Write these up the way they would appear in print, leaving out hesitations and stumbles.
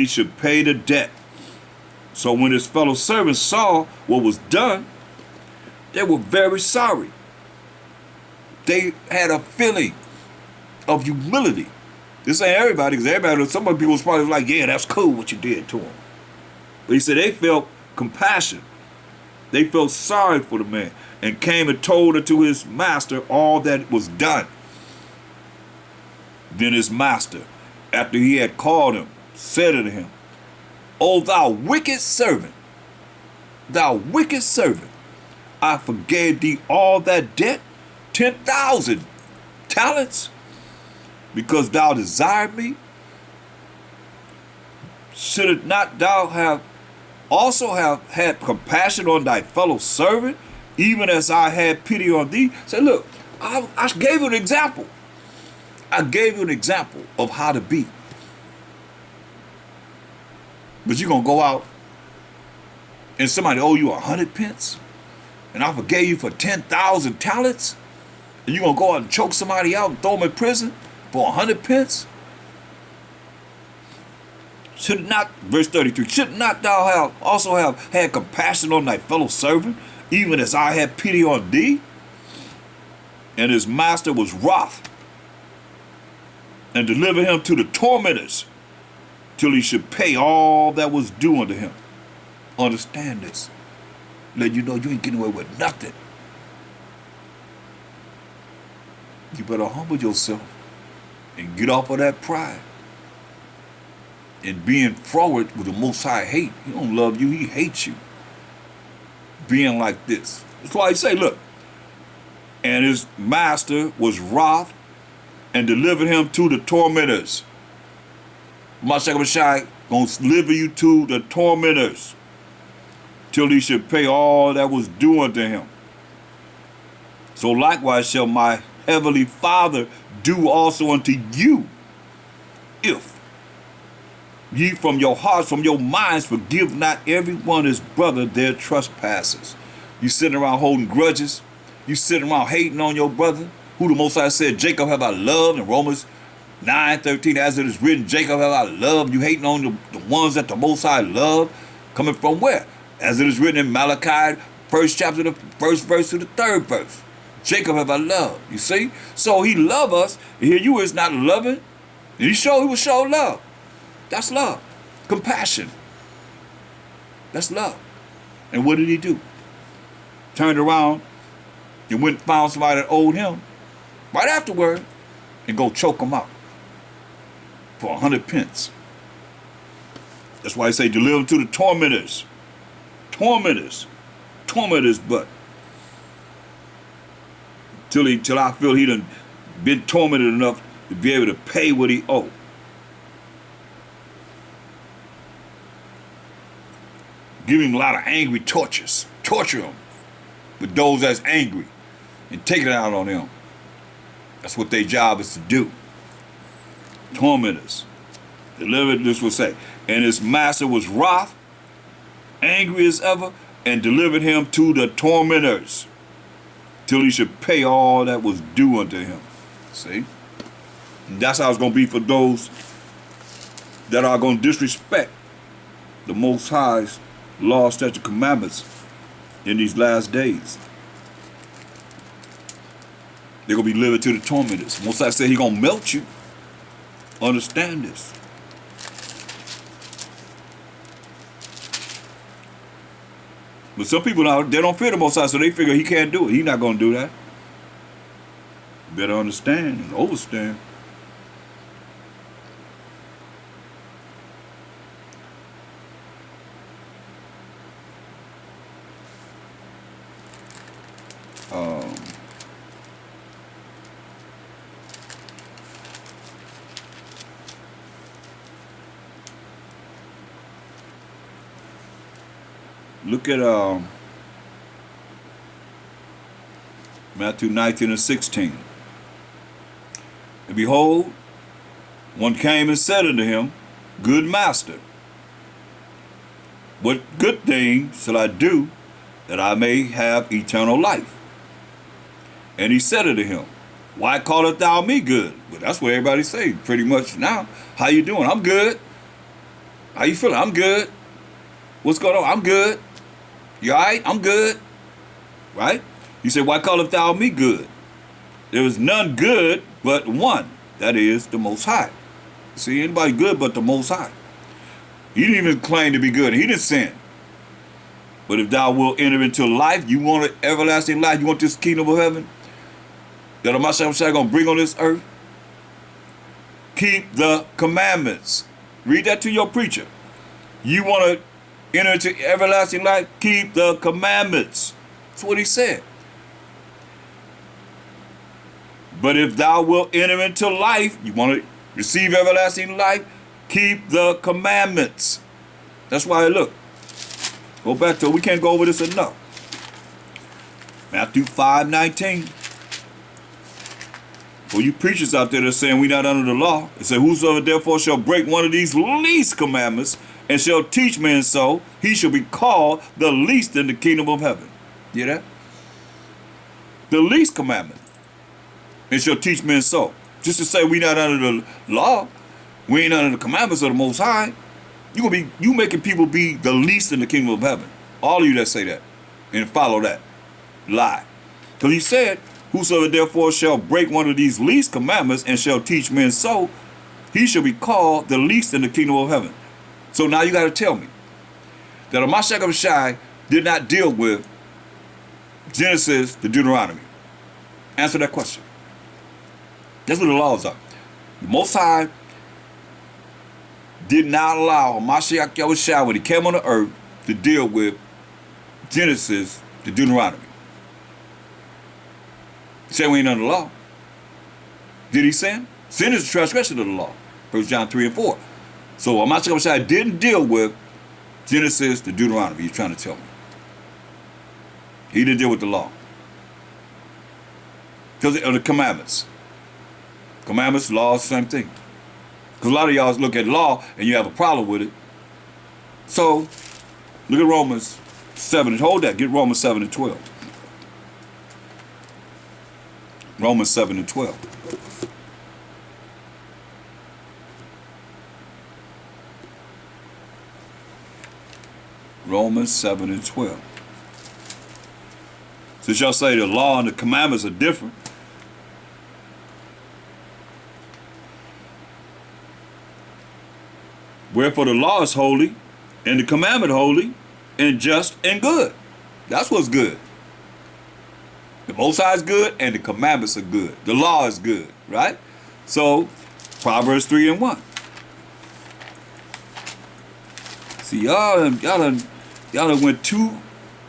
he should pay the debt. So when his fellow servants saw what was done, they were very sorry. They had a feeling of humility. This ain't everybody, because everybody, some of the people was probably like, yeah, that's cool what you did to him. But he said they felt compassion. They felt sorry for the man and came and told unto his master all that was done. Then his master, after he had called him, said unto him, O thou wicked servant, I forgave thee all that debt, 10,000 talents, because thou desired me. Should not thou have also have had compassion on thy fellow servant, even as I had pity on thee? Say, look, I gave you an example. I gave you an example of how to be. But you're going to go out and somebody owe you 100 pence, and I forgave you for 10,000 talents, and you're going to go out and choke somebody out and throw them in prison for 100 pence? Should not, verse 33, should not thou also have had compassion on thy fellow servant, even as I had pity on thee? And his master was wroth, and delivered him to the tormentors, till he should pay all that was due unto him. Understand this. Let you know you ain't getting away with nothing. You better humble yourself and get off of that pride. And being forward with the Most High hate. He don't love you, he hates you. Being like this. That's why he say, look, and his master was wroth and delivered him to the tormentors. Mashiach gonna deliver you to the tormentors till he should pay all that was due unto him. So likewise shall my heavenly Father do also unto you, if ye from your hearts, from your minds, forgive not every one his brother their trespasses. You sitting around holding grudges. You sitting around hating on your brother, who the Most High said, Jacob have I loved, in Romans 9:13, as it is written, Jacob have I loved. You hating on the ones that the Most High loved. Coming from where? As it is written in Malachi, first chapter, the first verse to the third verse. Jacob have I loved. You see? So he love us. And here you is not loving. And he will show love. That's love. Compassion. That's love. And what did he do? Turned around and went and found somebody that owed him right afterward and go choke him out for 100 pence. That's why I say deliver him to the tormentors. Tormentors. Tormentors, but till I feel he done been tormented enough to be able to pay what he owed. Give him a lot of angry tortures. Torture him with those that's angry and take it out on them. That's what their job is to do. Tormentors. Delivered, this will say. And his master was wroth, angry as ever, and delivered him to the tormentors, till he should pay all that was due unto him. See? And that's how it's going to be for those that are going to disrespect the Most High's law, statute, commandments in these last days. They're going to be delivered to the tormentors. Most High said he's going to melt you. Understand this. But some people now, they don't fear the Most High, so they figure he can't do it. He's not going to do that. You better understand and overstand. Look at Matthew 19 and 16. And behold, one came and said unto him, Good master, what good thing shall I do that I may have eternal life? And he said unto him, Why callest thou me good? Well, that's what everybody say pretty much now. How you doing? I'm good. How you feeling? I'm good. What's going on? I'm good. You all right? I'm good. Right? You say, why calleth thou me good? There is none good but one, that is the Most High. See, anybody good but the Most High. He didn't even claim to be good. He didn't sin. But if thou wilt enter into life, you want an everlasting life, you want this kingdom of heaven that I'm going to bring on this earth, keep the commandments. Read that to your preacher. You want to enter into everlasting life, keep the commandments. That's what he said. But if thou wilt enter into life, you want to receive everlasting life, keep the commandments. That's why, look, go back to it. We can't go over this enough. Matthew 5:19. For you preachers out there that are saying we not under the law, it said, whosoever therefore shall break one of these least commandments and shall teach men so, he shall be called the least in the kingdom of heaven. You hear that? The least commandment. And shall teach men so. Just to say we not under the law, we ain't under the commandments of the Most High. You making people be the least in the kingdom of heaven. All of you that say that and follow that lie. Because he said, whosoever therefore shall break one of these least commandments and shall teach men so, he shall be called the least in the kingdom of heaven. So now you got to tell me that Mashiach Shai did not deal with Genesis to Deuteronomy. Answer that question. That's what the laws are. The Most High did not allow Mashiach Yahushua when he came on the earth to deal with Genesis to Deuteronomy. He said we ain't under the law. Did he sin? Sin is a transgression of the law. 1 John 3:4. So Mashiach Yahushua didn't deal with Genesis to Deuteronomy. He's trying to tell me. He didn't deal with the law. Because of the commandments. Commandments, laws, same thing. Because a lot of y'all look at law and you have a problem with it. So, look at Romans 7. Hold that. Get Romans 7 and 12. Romans 7 and 12. Romans 7 and 12. Since y'all say the law and the commandments are different, wherefore the law is holy, and the commandment holy, and just and good. That's what's good. The Most High is good, and the commandments are good. The law is good, right? So, Proverbs 3 and 1. See, y'all done went too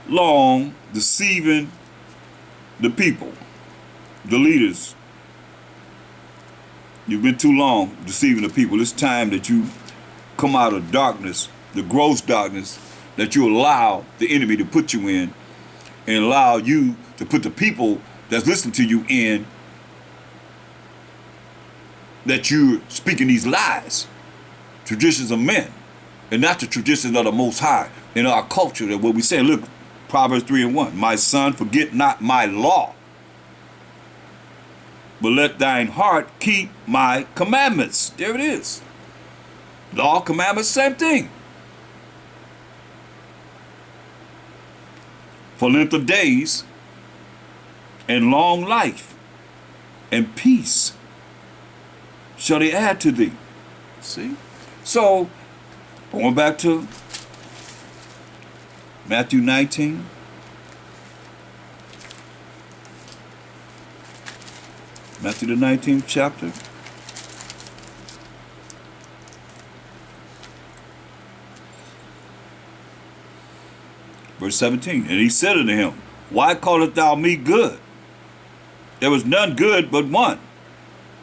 long deceiving the people, the leaders. You've been too long deceiving the people. It's time that you come out of darkness, the gross darkness that you allow the enemy to put you in, and allow you to put the people that's listening to you in, that you're speaking these lies, traditions of men, and not the traditions of the Most High in our culture. That what we say, look, Proverbs 3 and 1, my son, forget not my law, but let thine heart keep my commandments. There it is. Law, commandments, same thing. For length of days and long life and peace shall they add to thee. See? So, going back to Matthew 19. Matthew the 19th chapter. Verse 17. And he said unto him, why callest thou me good? There was none good but one,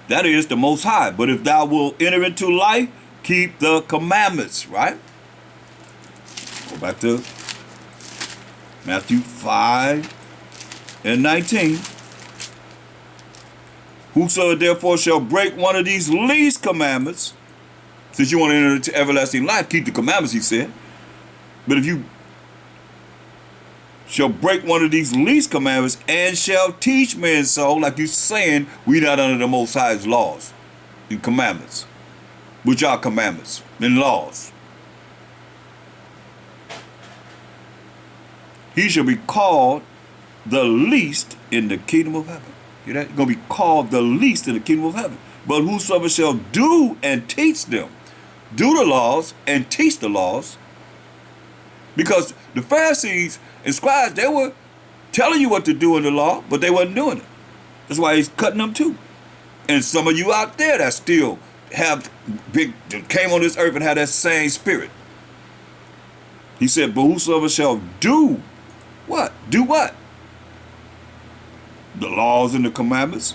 that is the Most High. But if thou wilt enter into life, keep the commandments, right? Go back to Matthew 5 and 19. Whosoever therefore shall break one of these least commandments, since you want to enter into everlasting life, keep the commandments, he said. But if you shall break one of these least commandments and shall teach men so, like you're saying, we not under the Most High's laws and commandments, which are commandments and laws. he shall be called the least in the kingdom of heaven. Hear that? He's going to be called the least in the kingdom of heaven. But whosoever shall do and teach them, do the laws and teach the laws, because the Pharisees and scribes, they were telling you what to do in the law, but they wasn't doing it. That's why he's cutting them too. And some of you out there that still came on this earth and had that same spirit. He said, but whosoever shall do what? Do what? The laws and the commandments,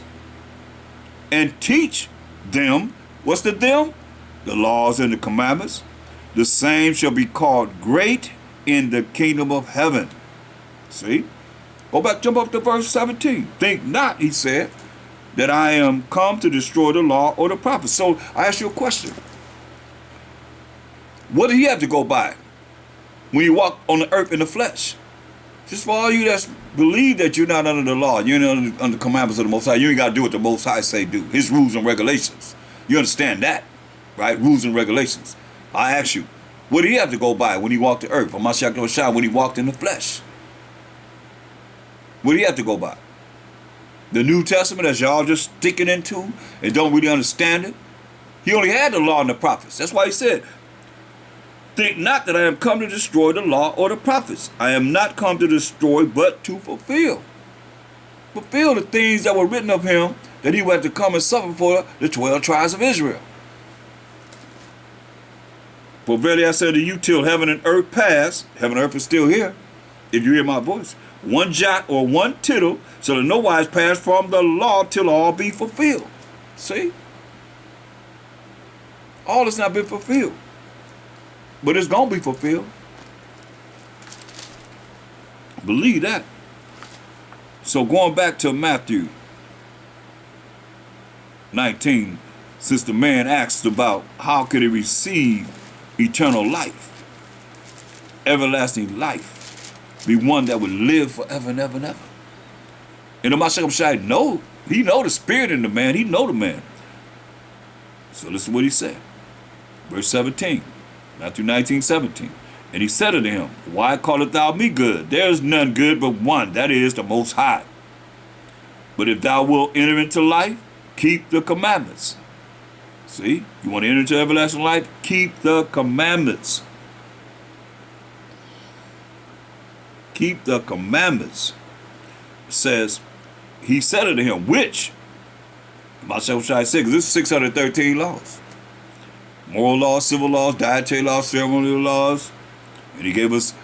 and teach them. What's the them? The laws and the commandments. The same shall be called great in the kingdom of heaven. See? Go back, jump up to verse 17. Think not, he said, that I am come to destroy the law or the prophets. So I ask you a question. What did he have to go by when he walked on the earth in the flesh? Just for all you that believe that you're not under the law, you're not under the commandments of the Most High, you ain't got to do what the Most High say do. His rules and regulations. You understand that, right? Rules and regulations. I ask you, what did he have to go by when he walked the earth? Or Mashiach Yahushua, when he walked in the flesh? What did he have to go by? The New Testament that y'all just sticking into and don't really understand it? He only had the law and the prophets. That's why he said, think not that I am come to destroy the law or the prophets. I am not come to destroy, but to fulfill. Fulfill the things that were written of him, that he would have to come and suffer for the 12 tribes of Israel. For verily I say to you, till heaven and earth pass, heaven and earth is still here, if you hear my voice, one jot or one tittle shall in no wise pass from the law till all be fulfilled. See? All has not been fulfilled. But it's going to be fulfilled. Believe that. So going back to Matthew 19, since the man asked about how could he receive eternal life, everlasting life, be one that would live forever and ever and ever. And the Mashiach Shai know, he know the spirit in the man, he know the man. So listen to what he said. Verse 17. Matthew 19:17. And he said unto him, why callest thou me good? There is none good but one, that is the Most High. But if thou wilt enter into life, keep the commandments. See, you want to enter into everlasting life? Keep the commandments. Keep the commandments. It says, he said unto him, which? Mashiach Shai said, because this is 613 laws. Moral laws, civil laws, dietary laws, ceremonial laws. And he gave us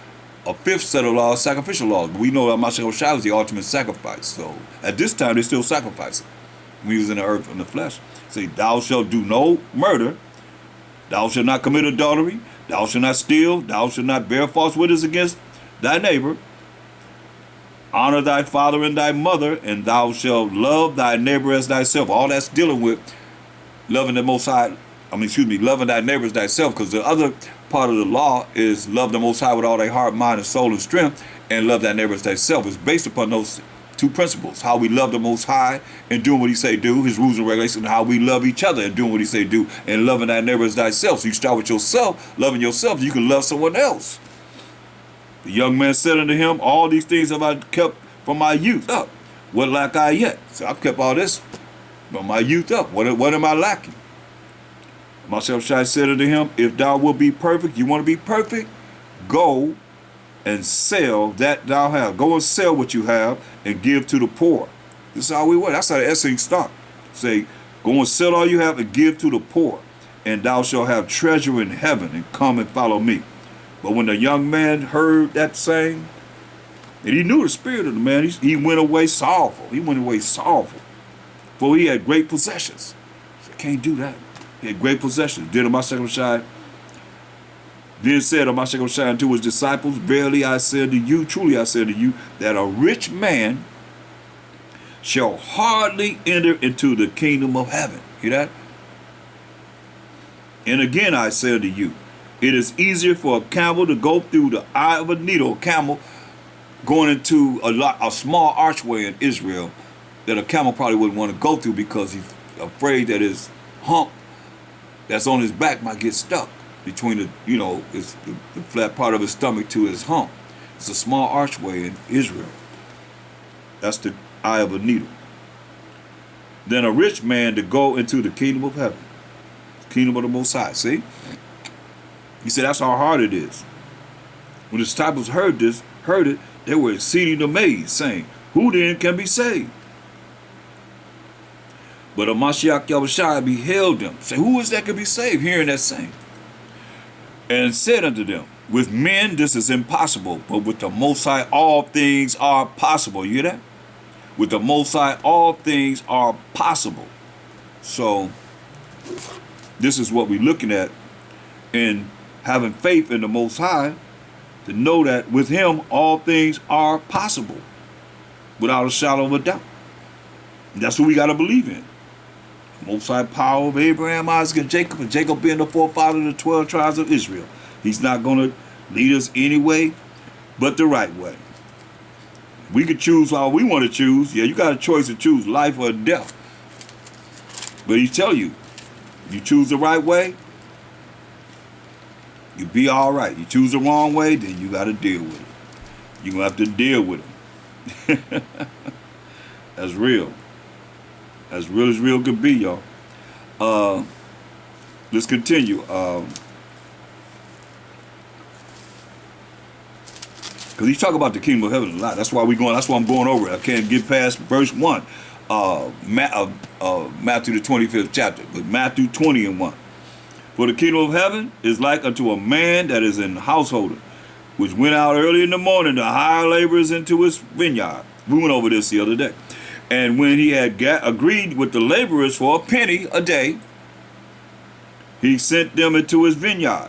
a fifth set of laws, sacrificial laws. But we know that Mashiach Shai was the ultimate sacrifice. So at this time, they're still sacrificing. When he was in the earth, in the flesh. Say, thou shalt do no murder. Thou shalt not commit adultery. Thou shalt not steal. Thou shalt not bear false witness against thy neighbor. Honor thy father and thy mother, and thou shalt love thy neighbor as thyself. All that's dealing with loving the Most High. Loving thy neighbor as thyself, because the other part of the law is love the Most High with all thy heart, mind, and soul and strength, and love thy neighbor as thyself. It's based upon those two principles: how we love the Most High and doing what he say do, his rules and regulations, and how we love each other and doing what he say do, and loving thy neighbor as thyself. So you start with yourself, loving yourself, you can love someone else. The young man said unto him, all these things have I kept from my youth up. What lack I yet? So I've kept all this from my youth up. What am I lacking? Mashiach Shai said unto him, if thou wilt be perfect, you want to be perfect, go and sell that thou have. Go and sell what you have and give to the poor. This is how we work. That's how the essay start. Say, go and sell all you have and give to the poor, and thou shalt have treasure in heaven, and come and follow me. But when the young man heard that saying, and he knew the spirit of the man, he went away sorrowful. He went away sorrowful, for he had great possessions. So can't do that. He had great possessions. Then Mashiach Shai then said Mashiach Shai unto his disciples, verily I say to you, truly I say to you, that a rich man shall hardly enter into the kingdom of heaven. Hear that? And again I say to you, it is easier for a camel to go through the eye of a needle, a camel going into a small archway in Israel, that a camel probably wouldn't want to go through, because he's afraid that his hump that's on his back might get stuck between the flat part of his stomach to his hump. It's a small archway in Israel. That's the eye of a needle. Than a rich man to go into the kingdom of heaven. Kingdom of the Most High. See? He said that's how hard it is. When the disciples heard it, they were exceeding amazed, saying, who then can be saved? But Mashiach Yahushua beheld them. Say, who is that can be saved? Hearing that saying. And said unto them, with men this is impossible, but with the Most High all things are possible. You hear that? With the Most High all things are possible. So this is what we're looking at in having faith in the Most High, to know that with him all things are possible without a shadow of a doubt. And that's what we got to believe in. The Most High power of Abraham, Isaac, and Jacob being the forefather of the 12 tribes of Israel. He's not going to lead us any way but the right way. We could choose how we want to choose. Yeah, you got a choice to choose life or death. But he tell you, if you choose the right way, you'll be all right. You choose the wrong way, then you got to deal with it. You're going to have to deal with it. That's real. As real could be, y'all. Let's continue. Because he's talking about the kingdom of heaven a lot. That's why I'm going over it. I can't get past verse 1. Matthew the 25th chapter. But Matthew 20 and 1. For the kingdom of heaven is like unto a man that is an householder, which went out early in the morning to hire laborers into his vineyard. We went over this the other day. And when he had agreed with the laborers for a penny a day, he sent them into his vineyard.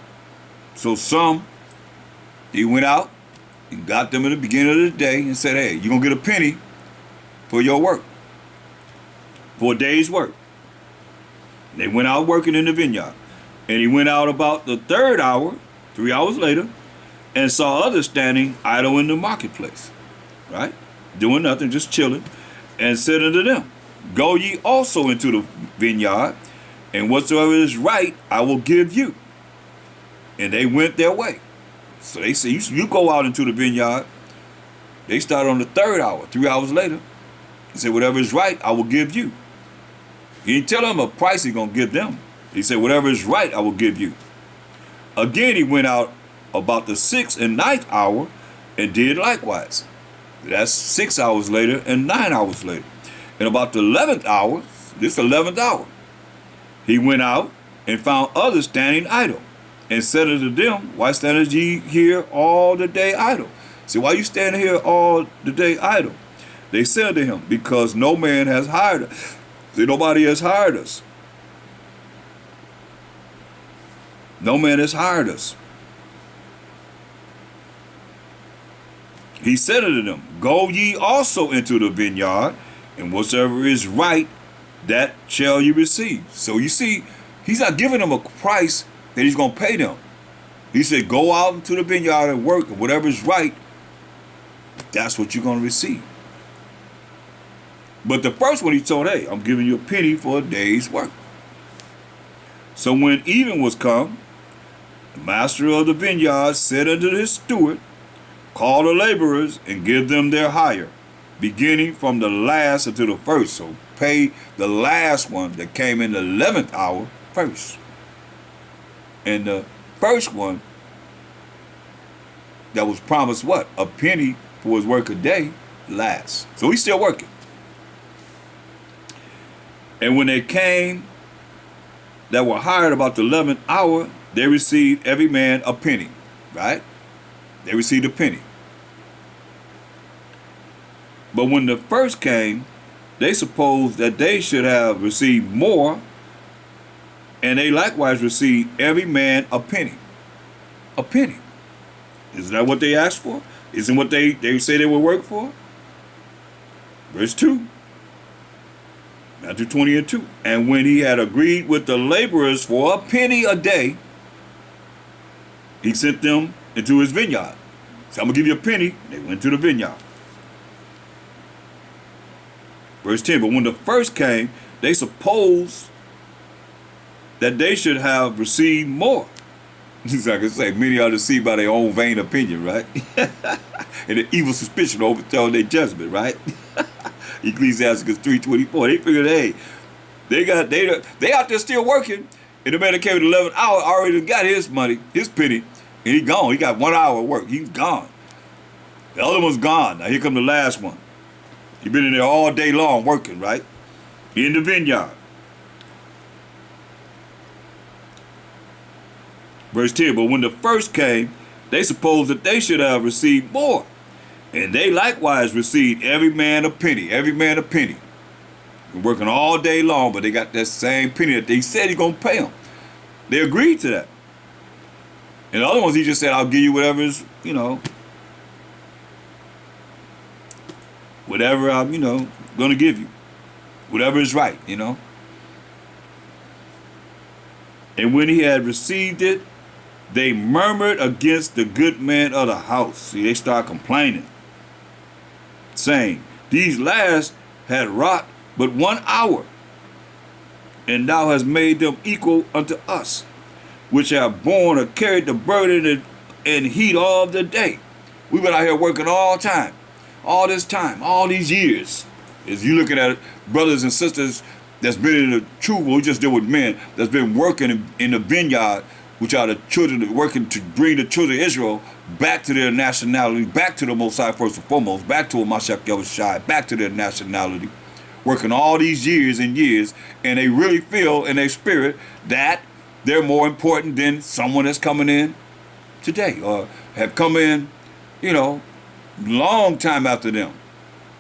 So he went out and got them in the beginning of the day and said, hey, you're going to get a penny for your work, for a day's work. They went out working in the vineyard. And he went out about the third hour, 3 hours later, and saw others standing idle in the marketplace, right? Doing nothing, just chilling, and said unto them, go ye also into the vineyard, and whatsoever is right, I will give you. And they went their way. So they said, you go out into the vineyard. They started on the third hour, 3 hours later. He said, whatever is right, I will give you. He didn't tell them a price he's going to give them. He said, whatever is right, I will give you. Again, he went out about the 6th and 9th hour and did likewise. That's 6 hours later and 9 hours later. And about the 11th hour, this 11th hour, he went out and found others standing idle, and said unto them, why stand ye here all the day idle? See, why you standing here all the day idle? They said unto him, because no man has hired us. See, nobody has hired us. No man has hired us. He said unto them, go ye also into the vineyard, and whatsoever is right, that shall you receive. So you see, he's not giving them a price that he's going to pay them. He said, go out into the vineyard and work, and whatever is right, that's what you're going to receive. But the first one he told, hey, I'm giving you a penny for a day's work. So when even was come, the master of the vineyard said unto his steward, call the laborers and give them their hire, beginning from the last until the first. So pay the last one that came in the 11th hour first. And the first one that was promised what? A penny for his work a day, last. So he's still working. And when they came that were hired about the 11th hour, they received every man a penny, right? They received a penny. But when the first came, they supposed that they should have received more, and they likewise received every man a penny. A penny. Isn't that what they asked for? Isn't what they say they would work for? Verse 2. Matthew 20 and 2. And when he had agreed with the laborers for a penny a day, he sent them into his vineyard. So I'm going to give you a penny. They went to the vineyard. Verse 10. But when the first came, they supposed that they should have received more, Just like I say, many are deceived by their own vain opinion, right? And the evil suspicion overthrow their judgment, right? Ecclesiastes 3:24. They figured, hey, they out there still working. And the man that came at 11 hour already got his money, his penny, and he gone. He got 1 hour of work. He's gone. The other one's gone. Now here come the last one. He been in there all day long working, right? In the vineyard. Verse 10, but when the first came, they supposed that they should have received more. And they likewise received every man a penny, every man a penny. Been working all day long, but they got that same penny that they said he's going to pay them. They agreed to that. And the other ones, he just said, I'll give you whatever is, whatever I'm, going to give you. Whatever is right, And when he had received it, they murmured against the good man of the house. See, they start complaining, saying, these last had wrought but 1 hour, and thou hast made them equal unto us, which have borne or carried the burden and heat all the day. We've been out here working all time, all this time, all these years. As you looking at it, brothers and sisters that's been in the truth, we just deal with men that's been working in the vineyard, which are the children working to bring the children of Israel back to their nationality, back to the Most High first and foremost, back to Mashiach Yahushua, back to their nationality, working all these years and years, and they really feel in their spirit that they're more important than someone that's coming in today or have come in, long time after them.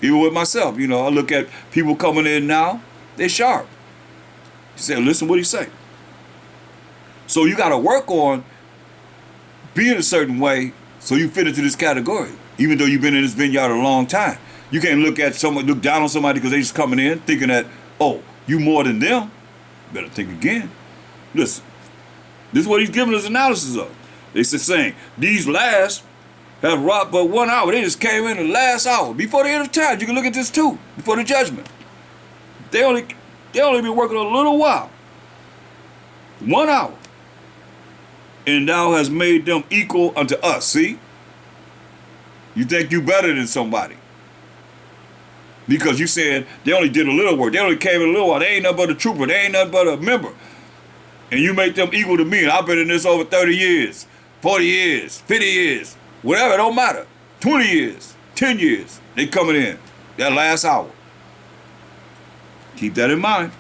Even with myself, I look at people coming in now, they're sharp. You say, listen what he say. So you got to work on being a certain way so you fit into this category, even though you've been in this vineyard a long time. You can't look down on somebody because they just coming in thinking that, oh, you more than them. Better think again. Listen, this is what he's giving us analysis of. They saying, these last have wrought but 1 hour. They just came in the last hour. Before the end of time, you can look at this too, before the judgment. They only been working a little while. 1 hour. And thou hast made them equal unto us. See? You think you better than somebody. Because you said they only did a little work. They only came in a little while. They ain't nothing but a trooper. They ain't nothing but a member. And you make them equal to me. And I've been in this over 30 years, 40 years, 50 years, whatever, it don't matter. 20 years, 10 years. They coming in that last hour. Keep that in mind.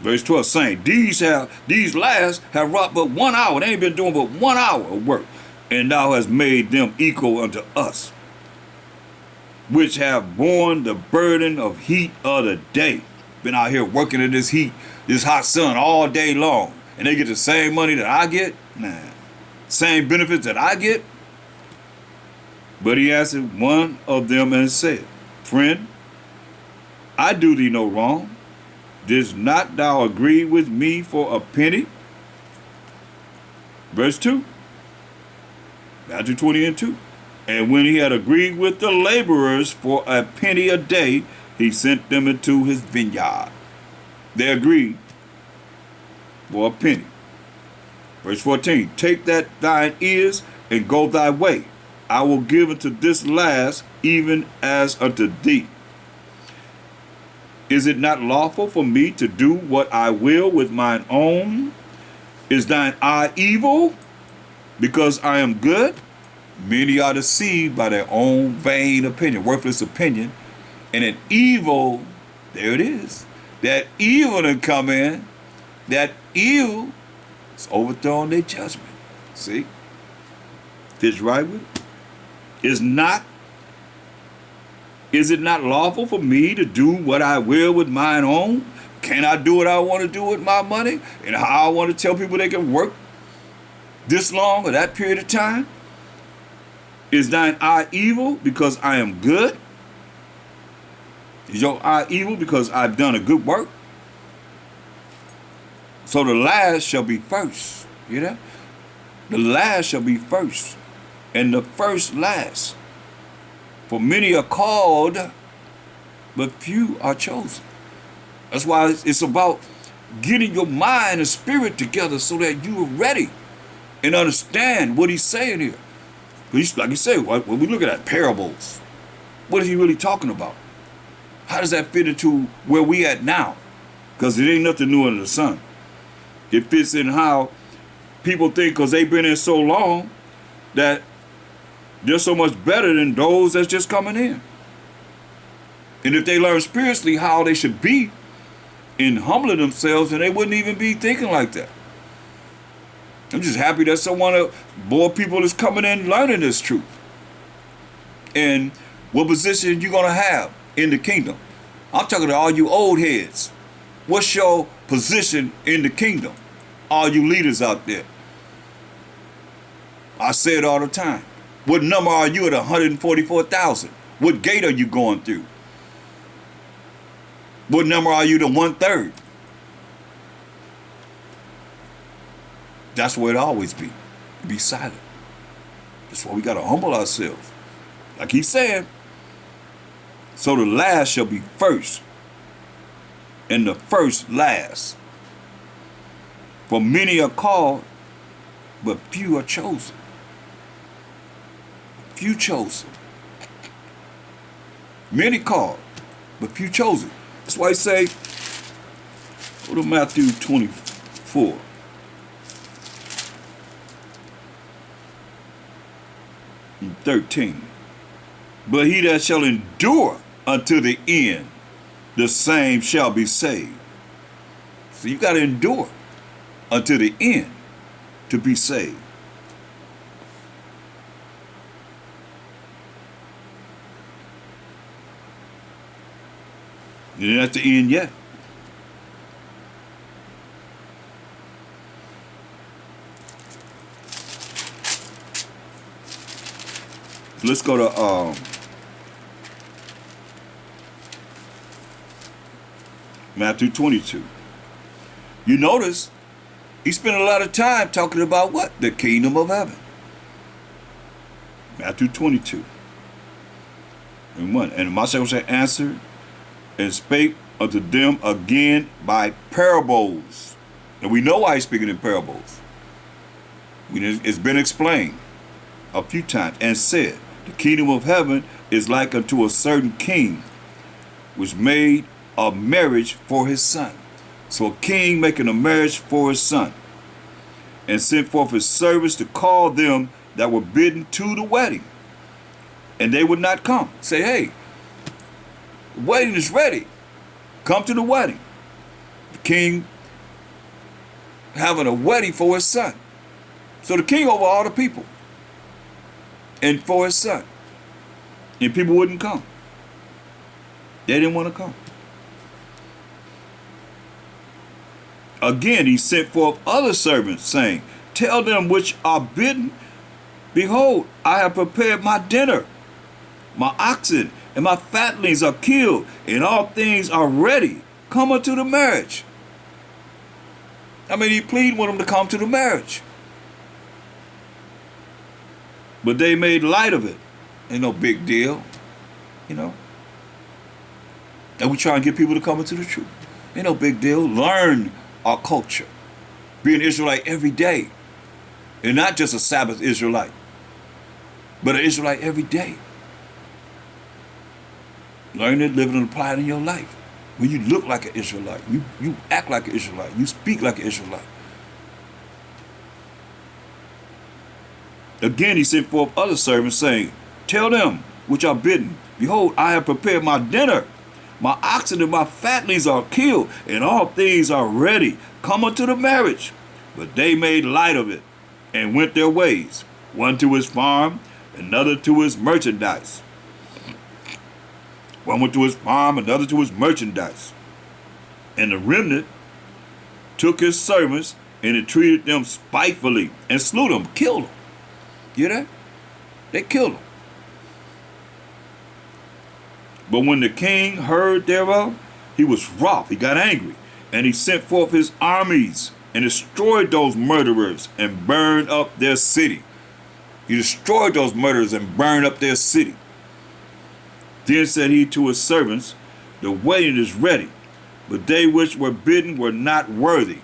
Verse 12 saying, these last have wrought but 1 hour. They ain't been doing but 1 hour of work. And thou hast made them equal unto us, which have borne the burden of heat of the day. Been out here working in this heat, this hot sun all day long. And they get the same money that I get? Nah. Same benefits that I get? But he answered one of them and said, friend, I do thee no wrong. Didst not thou agree with me for a penny? Verse 2. Matthew 20:2. And when he had agreed with the laborers for a penny a day, he sent them into his vineyard. They agreed for a penny. Verse 14. Take that thine is and go thy way. I will give unto this last even as unto thee. Is it not lawful for me to do what I will with mine own? Is thine eye evil because I am good? Many are deceived by their own vain opinion, worthless opinion. And an evil, there it is. That evil to come in, that evil is overthrown their judgment. See? Fits right with it. Is it not lawful for me to do what I will with mine own? Can I do what I want to do with my money? And how I want to tell people they can work this long or that period of time? Is thine eye evil because I am good? Is your eye evil because I've done a good work? So the last shall be first. You know? The last shall be first, and the first last. For many are called, but few are chosen. That's why it's about getting your mind and spirit together so that you are ready and understand what he's saying here. Like you say, when we look at that parables, what is he really talking about? How does that fit into where we at now? Because it ain't nothing new under the sun. It fits in how people think because they've been in so long that they're so much better than those that's just coming in. And if they learn spiritually how they should be in humbling themselves, then they wouldn't even be thinking like that. I'm just happy that more people is coming in learning this truth. And what position you gonna have in the kingdom? I'm talking to all you old heads. What's your position in the kingdom? All you leaders out there. I say it all the time. What number are you at 144,000? What gate are you going through? What number are you to 1/3? That's where it always be. Be silent. That's why we got to humble ourselves. Like he's saying, so the last shall be first, and the first last. For many are called, but few are chosen. Few chosen. Many called, but few chosen. That's why I say, go to Matthew 24. And 13. But he that shall endure unto the end, the same shall be saved. So you got to endure until the end to be saved. And that's the end yet. Let's go to Matthew 22. You notice he spent a lot of time talking about what? The kingdom of heaven. Matthew 22. And 1. And my shall answer and spake unto them again by parables. And we know why he's speaking in parables. It's been explained a few times, and said, the kingdom of heaven is like unto a certain king, which made a marriage for his son. So a king making a marriage for his son, and sent forth his servants to call them that were bidden to the wedding. And they would not come. Say, hey, the wedding is ready. Come to the wedding. The king having a wedding for his son. So the king over all the people. And for his son. And people wouldn't come. They didn't want to come. Again, he sent forth other servants, saying, tell them which are bidden, behold, I have prepared my dinner. My oxen and my fatlings are killed, and all things are ready. Come unto the marriage. I mean, he pleaded with them to come to the marriage. But they made light of it. Ain't no big deal, you know. And we try and get people to come into the truth. Ain't no big deal. Learn our culture. Be an Israelite every day. And not just a Sabbath Israelite, but an Israelite every day. Learn it, live it, and apply it in your life. When you look like an Israelite, you act like an Israelite, you speak like an Israelite. Again, he sent forth other servants, saying, tell them which are bidden, behold, I have prepared my dinner. My oxen and my fatlings are killed, and all things are ready. Come unto the marriage. But they made light of it, and went their ways, one to his farm, another to his merchandise. One went to his farm, another to his merchandise. And the remnant took his servants and entreated them spitefully, and slew them, killed them. You hear that? They killed him. But when the king heard thereof, he was wroth. He got angry. And he sent forth his armies and destroyed those murderers and burned up their city. He destroyed those murderers and burned up their city. Then said he to his servants, the wedding is ready, but they which were bidden were not worthy.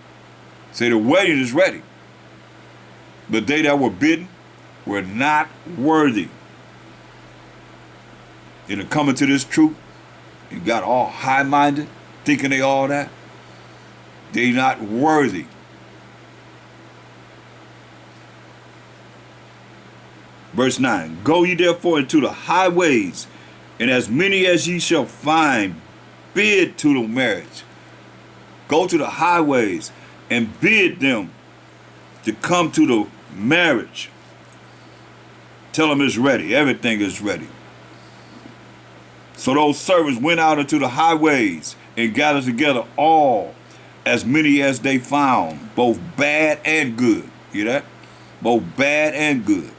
Say the wedding is ready, but they that were bidden were not worthy. And are coming to this truth and got all high-minded, thinking they all that. They not worthy. Verse 9, go ye therefore into the highways, and as many as ye shall find, bid to the marriage. Go to the highways and bid them to come to the marriage. Tell them it's ready. Everything is ready. So those servants went out into the highways and gathered together all, as many as they found, both bad and good. Hear that? Both bad and good.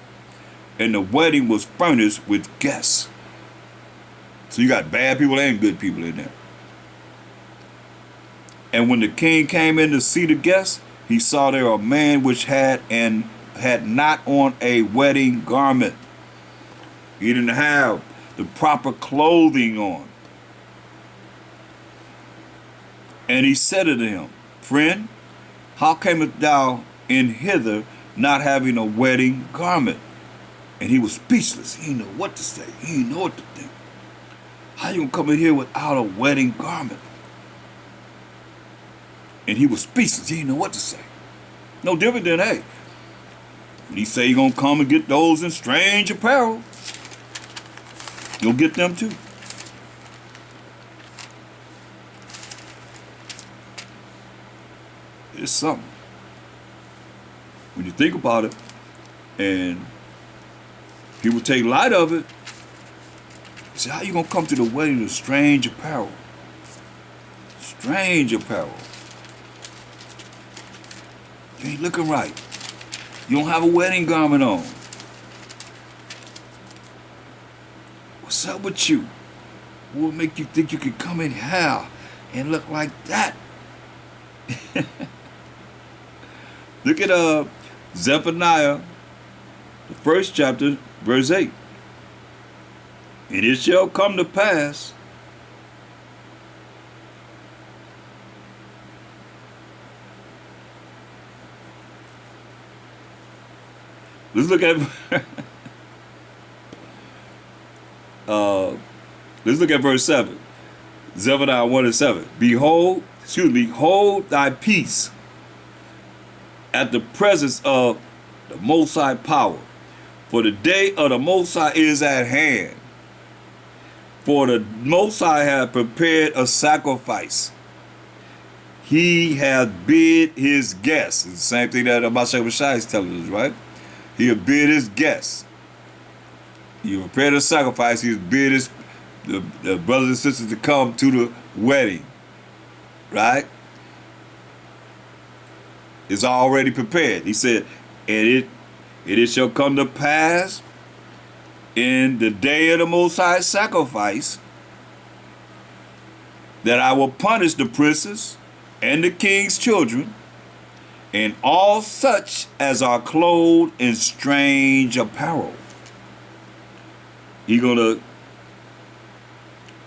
And the wedding was furnished with guests. So you got bad people and good people in there. And when the king came in to see the guests, he saw there a man which had not on a wedding garment. He didn't have the proper clothing on. And he said unto him, friend, how camest thou in hither not having a wedding garment? And he was speechless. He didn't know what to say. He didn't know what to think. How you gonna come in here without a wedding garment? And he was speechless. He didn't know what to say. No different than, hey, when he say he gonna come and get those in strange apparel, you'll get them too. It's something. When you think about it, and people take light of it, you say, how you gonna come to the wedding in strange apparel? Strange apparel. You ain't looking right. You don't have a wedding garment on. What's up with you? What would make you think you could come in here and look like that? Look at Zephaniah, the first chapter, verse 8. And it shall come to pass let's look at verse 7. Zephaniah 1 and 7. Behold, hold thy peace at the presence of the Most High power, for the day of the Most High is at hand. For the Most High hath prepared a sacrifice. He hath bid his guests. It's the same thing that Abashai Bashai is telling us, right? He hath bid his guests. He prepared a sacrifice. He has bid the brothers and sisters to come to the wedding, right? It's already prepared. He said, and it shall come to pass in the day of the Most High sacrifice that I will punish the princes and the king's children and all such as are clothed in strange apparel. He's going to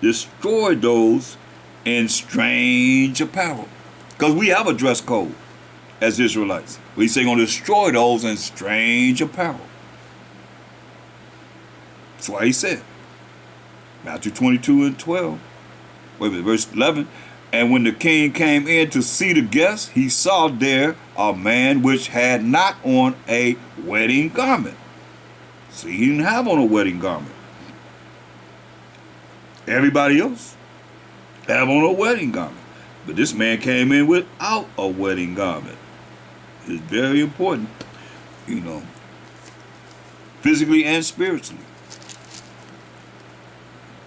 destroy those in strange apparel. Because we have a dress code as Israelites. He's saying going to destroy those in strange apparel. That's why he said, Matthew 22 and 12. Wait a minute, verse 11. And when the king came in to see the guests, he saw there a man which had not on a wedding garment. See, he didn't have on a wedding garment. Everybody else have on a wedding garment. But this man came in without a wedding garment. It's very important, physically and spiritually.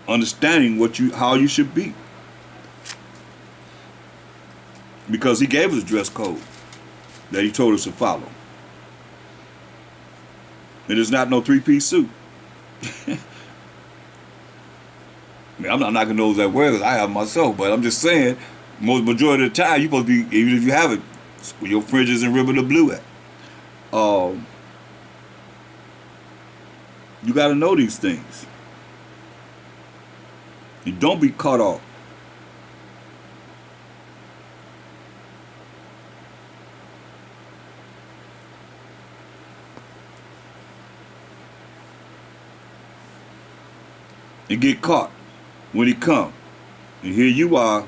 Understanding how you should be. Because he gave us a dress code that he told us to follow. It is not no three-piece suit. I mean, I'm not knocking those that wear because I have myself, but I'm just saying, majority of the time, you're supposed to be, even if you have it, where your fringes and ribbon of blue at. You got to know these things. You don't be caught off. and get caught when he come. And here you are,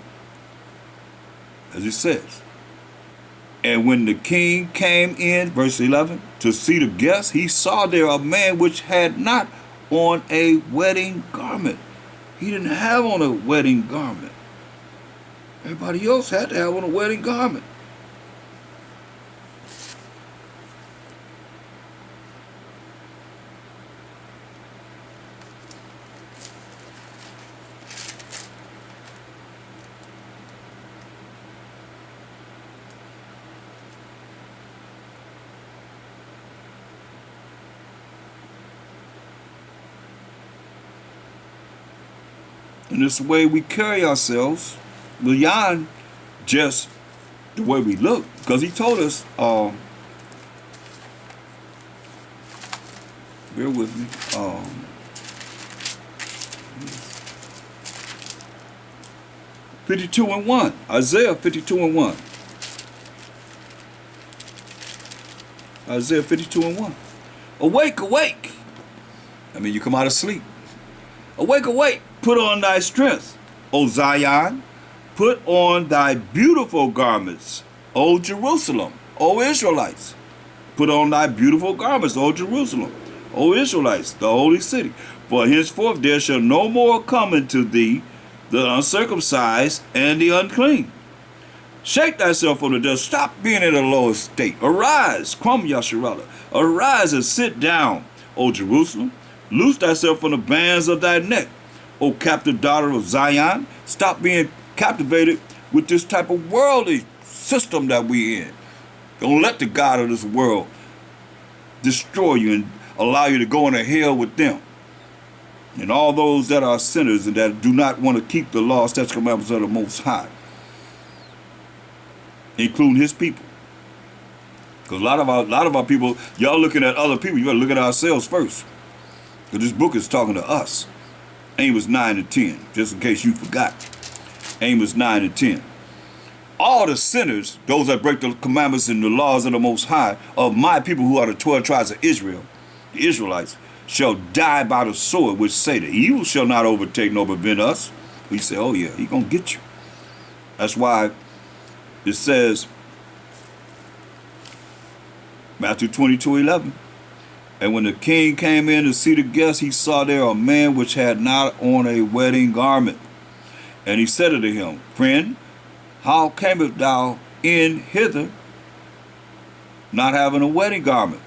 as it says. And when the king came in, verse 11, to see the guests, he saw there a man which had not on a wedding garment. He didn't have on a wedding garment. Everybody else had to have on a wedding garment. And this way we carry ourselves beyond just the way we look. Because he told us, bear with me, 52:1, Isaiah 52:1. Isaiah 52:1. Awake, awake. I mean, you come out of sleep. Awake, awake. Put on thy strength, O Zion. Put on thy beautiful garments, O Jerusalem, O Israelites. Put on thy beautiful garments, O Jerusalem, O Israelites, the holy city. For henceforth there shall no more come into thee the uncircumcised and the unclean. Shake thyself from the dust. Stop being in a low estate. Arise, Kwam Yasharallah. Arise and sit down, O Jerusalem. Loose thyself from the bands of thy neck, O captive daughter of Zion. Stop being captivated with this type of worldly system that we in. Don't let the God of this world destroy you and allow you to go into hell with them. And all those that are sinners and that do not want to keep the law, statutes, commandments of the Most High, including his people. Because a lot of our people, y'all looking at other people, you gotta look at ourselves first. Because this book is talking to us. Amos 9 and 10, just in case you forgot. Amos 9 and 10. All the sinners, those that break the commandments and the laws of the Most High, of my people who are the 12 tribes of Israel, the Israelites, shall die by the sword, which say the evil shall not overtake nor prevent us. We say, oh yeah, he gonna get you. That's why it says, Matthew 22:11. And when the king came in to see the guests, he saw there a man which had not on a wedding garment. And he said unto him, Friend, how camest thou in hither, not having a wedding garment?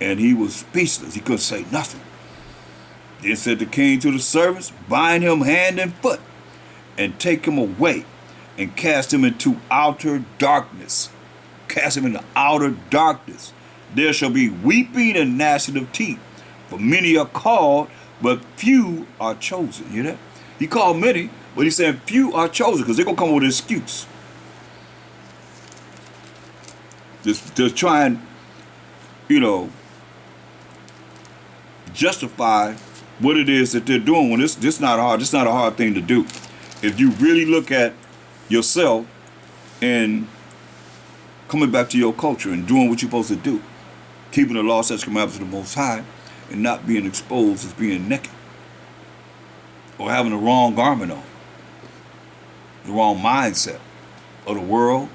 And he was speechless. He couldn't say nothing. Then said the king to the servants, Bind him hand and foot, and take him away, and cast him into outer darkness. Cast him into outer darkness. There shall be weeping and gnashing of teeth, for many are called, but few are chosen. You hear that? He called many, but he said few are chosen, because they're going to come with an excuse. Just try and, justify what it is that they're doing when this not hard. This not a hard thing to do. If you really look at yourself and coming back to your culture and doing what you're supposed to do, keeping the law, statutes, commandments of the Most High, and not being exposed as being naked or having the wrong garment on, the wrong mindset of the world,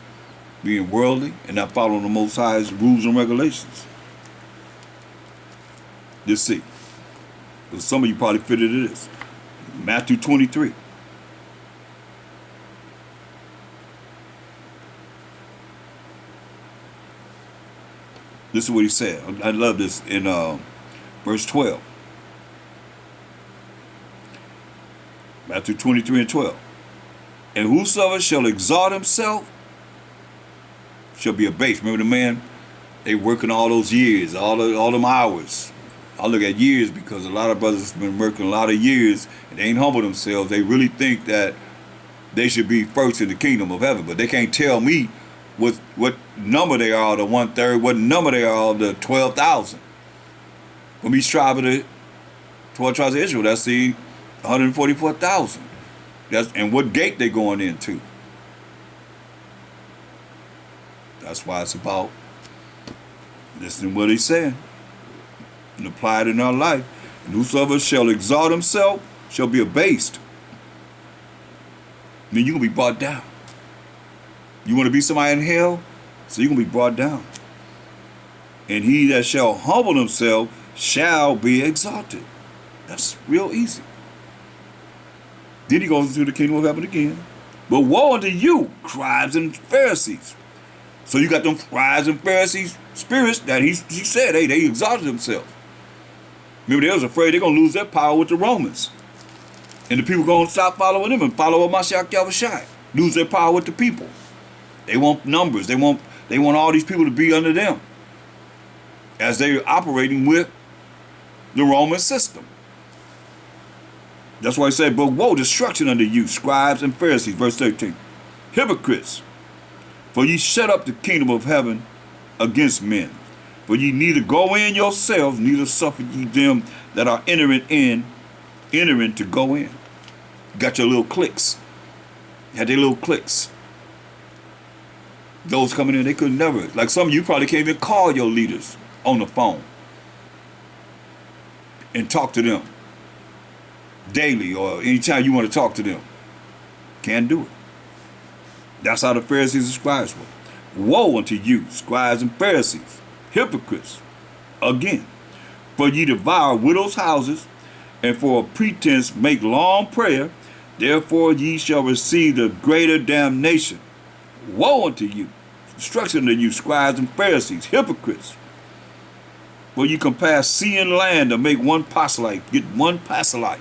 being worldly and not following the Most High's rules and regulations. Let's see. Because some of you probably fit into this. Matthew 23. This is what he said. I love this in verse 12. Matthew 23 and 12. And whosoever shall exalt himself shall be abased. Remember the man, they working all those years, all them hours. I look at years because a lot of brothers have been working a lot of years and they ain't humble themselves. They really think that they should be first in the kingdom of heaven, but they can't tell me what number they are, the 1/3, what number they are, the 12,000. From each tribe of the 12 tribes of Israel, that's the 144,000. And what gate they going into. That's why it's about listening to what he's saying and apply it in our life. And whosoever shall exalt himself shall be abased. I mean, you're going to be brought down. You want to be somebody in hell? So you're going to be brought down. And he that shall humble himself shall be exalted. That's real easy. Then he goes into the kingdom of heaven again. But woe unto you, scribes and Pharisees. So you got them scribes and Pharisees spirits that he said, hey, they exalted themselves. Remember, they was afraid they're going to lose their power with the Romans. And the people going to stop following them and follow Mashiach Yahushua. Lose their power with the people. They want numbers. They want all these people to be under them as they're operating with the Roman system. That's why he said, but woe, destruction unto you, scribes and Pharisees, verse 13. Hypocrites, for ye shut up the kingdom of heaven against men. For ye neither go in yourselves, neither suffer ye them that are entering to go in. You got your little cliques. You had their little cliques. Those coming in, they could never. Like some of you probably can't even call your leaders on the phone and talk to them daily or anytime you want to talk to them. Can't do it. That's how the Pharisees and scribes were. Woe unto you, scribes and Pharisees, hypocrites, again, for ye devour widows' houses, and for a pretense make long prayer, therefore ye shall receive the greater damnation. Woe unto you, destruction unto you, scribes and Pharisees, hypocrites, for you compass sea and land to make one proselyte, get one proselyte.